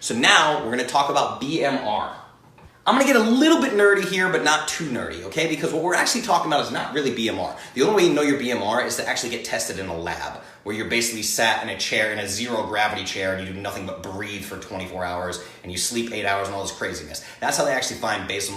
So now we're gonna talk about BMR. I'm gonna get a little bit nerdy here, but not too nerdy, okay? Because what we're actually talking about is not really BMR. The only way you know your BMR is to actually get tested in a lab, where you're basically sat in a chair, in a zero gravity chair, and you do nothing but breathe for 24 hours, and you sleep 8 hours and all this craziness. That's how they actually find basal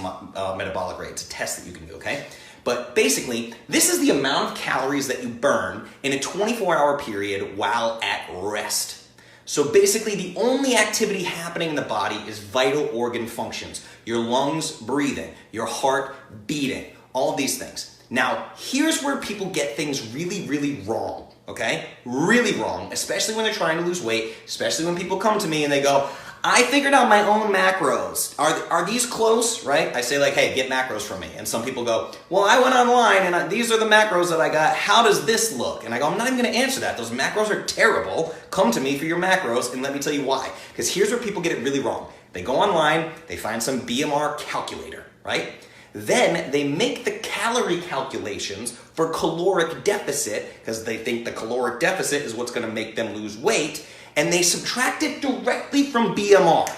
metabolic rate. It's a test that you can do, okay? But basically, this is the amount of calories that you burn in a 24-hour period while at rest. So basically, the only activity happening in the body is vital organ functions. Your lungs breathing, your heart beating, all of these things. Now, here's where people get things really, really wrong, okay? Really wrong, especially when they're trying to lose weight, especially when people come to me and they go, I figured out my own macros. Are these close, right? I say like, hey, get macros from me. And some people go, well, I went online and these are the macros that I got. How does this look? And I go, I'm not even gonna answer that. Those macros are terrible. Come to me for your macros and let me tell you why. Because here's where people get it really wrong. They go online, they find some BMR calculator, right? Then they make the calorie calculations for caloric deficit because they think the caloric deficit is what's gonna make them lose weight, and they subtract it directly from BMR.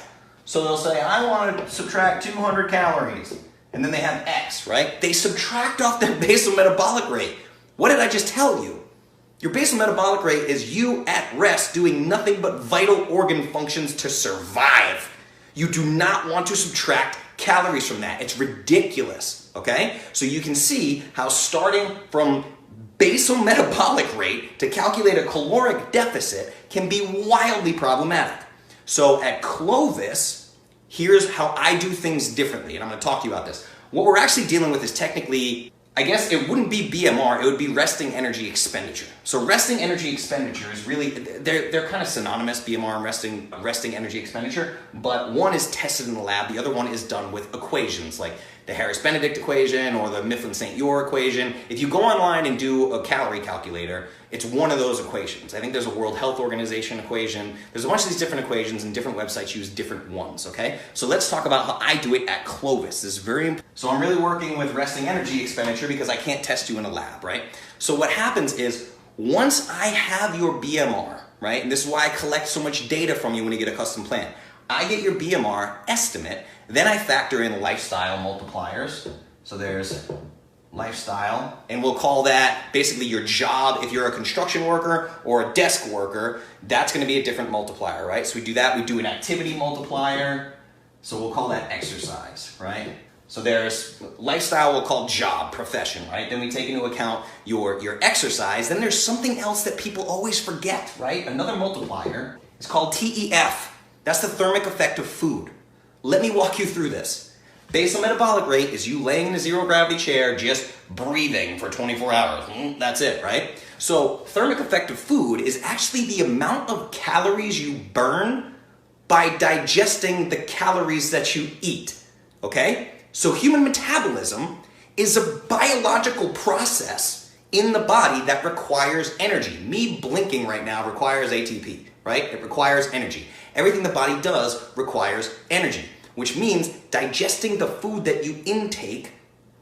So they'll say, I want to subtract 200 calories, and then they have X, right? They subtract off their basal metabolic rate. What did I just tell you? Your basal metabolic rate is you at rest doing nothing but vital organ functions to survive. You do not want to subtract calories from that. It's ridiculous, okay? So you can see how starting from basal metabolic rate to calculate a caloric deficit can be wildly problematic. So at Clovis, here's how I do things differently, and I'm gonna talk to you about this. What we're actually dealing with is technically, I guess it wouldn't be BMR, it would be resting energy expenditure. So resting energy expenditure is really, they're kind of synonymous, BMR and resting energy expenditure, but one is tested in the lab, the other one is done with equations, like the Harris-Benedict equation or the Mifflin-St. Jeor equation. If you go online and do a calorie calculator, it's one of those equations. I think there's a World Health Organization equation. There's a bunch of these different equations and different websites use different ones, okay? So let's talk about how I do it at Clovis. This is very important. So I'm really working with resting energy expenditure because I can't test you in a lab, right? So what happens is once I have your BMR, right? And this is why I collect so much data from you when you get a custom plan. I get your BMR estimate, then I factor in lifestyle multipliers. So there's lifestyle, and we'll call that basically your job. If you're a construction worker or a desk worker, that's gonna be a different multiplier, right? So we do that, we do an activity multiplier, so we'll call that exercise, right? So there's lifestyle, we'll call job, profession, right? Then we take into account your exercise. Then there's something else that people always forget, right? Another multiplier is called TEF. That's the thermic effect of food. Let me walk you through this. Basal metabolic rate is you laying in a zero gravity chair just breathing for 24 hours. That's it, right? So thermic effect of food is actually the amount of calories you burn by digesting the calories that you eat, okay? So human metabolism is a biological process in the body that requires energy. Me blinking right now requires ATP, right? It requires energy. Everything the body does requires energy, which means digesting the food that you intake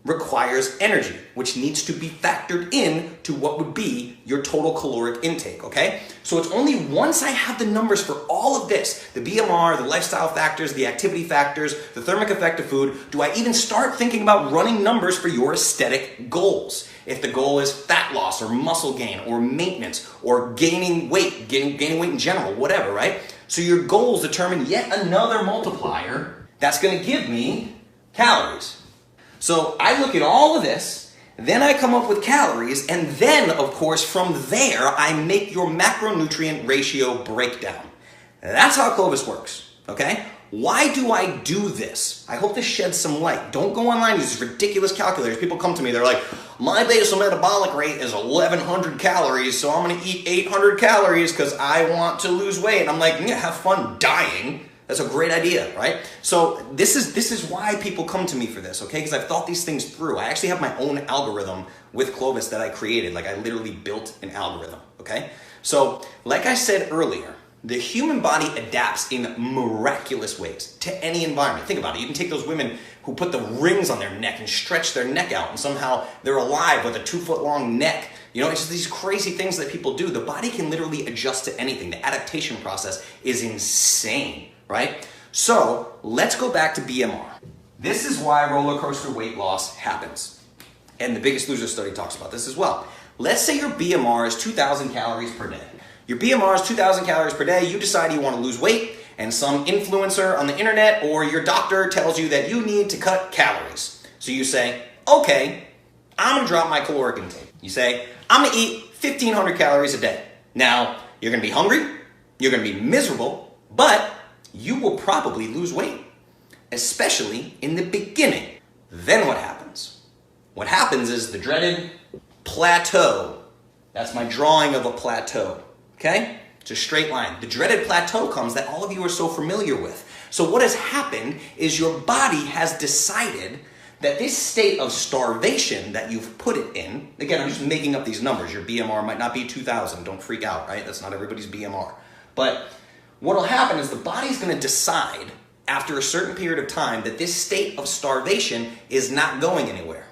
requires energy, which needs to be factored in to what would be your total caloric intake, okay? So it's only once I have the numbers for all of this, the BMR, the lifestyle factors, the activity factors, the thermic effect of food, do I even start thinking about running numbers for your aesthetic goals. If the goal is fat loss or muscle gain or maintenance or gaining weight in general, whatever, right? So your goals determine yet another multiplier that's gonna give me calories. So I look at all of this, then I come up with calories, and then, of course, from there, I make your macronutrient ratio breakdown. That's how Clovis works, okay? Why do I do this? I hope this sheds some light. Don't go online and use these ridiculous calculators. People come to me, they're like, my basal metabolic rate is 1,100 calories, so I'm gonna eat 800 calories because I want to lose weight. And I'm like, yeah, have fun dying. That's a great idea, right? So this is why people come to me for this, okay? Because I've thought these things through. I actually have my own algorithm with Clovis that I created. Like I literally built an algorithm, okay? So like I said earlier, the human body adapts in miraculous ways to any environment. Think about it. You can take those women who put the rings on their neck and stretch their neck out, and somehow they're alive with a 2-foot-long neck. You know, it's just these crazy things that people do. The body can literally adjust to anything. The adaptation process is insane, right? So let's go back to BMR. This is why roller coaster weight loss happens. And the Biggest Loser study talks about this as well. Let's say your BMR is 2,000 calories per day. Your BMR is 2,000 calories per day. You decide you want to lose weight, and some influencer on the internet or your doctor tells you that you need to cut calories. So you say, okay, I'm going to drop my caloric intake. You say, I'm going to eat 1,500 calories a day. Now, you're going to be hungry, you're going to be miserable, but you will probably lose weight, especially in the beginning. Then what happens? What happens is the dreaded plateau. That's my drawing of a plateau, okay? It's a straight line. The dreaded plateau comes that all of you are so familiar with. So what has happened is your body has decided that this state of starvation that you've put it in, again, I'm just making up these numbers. Your BMR might not be 2,000. Don't freak out, right? That's not everybody's BMR. But what will happen is the body's going to decide after a certain period of time that this state of starvation is not going anywhere.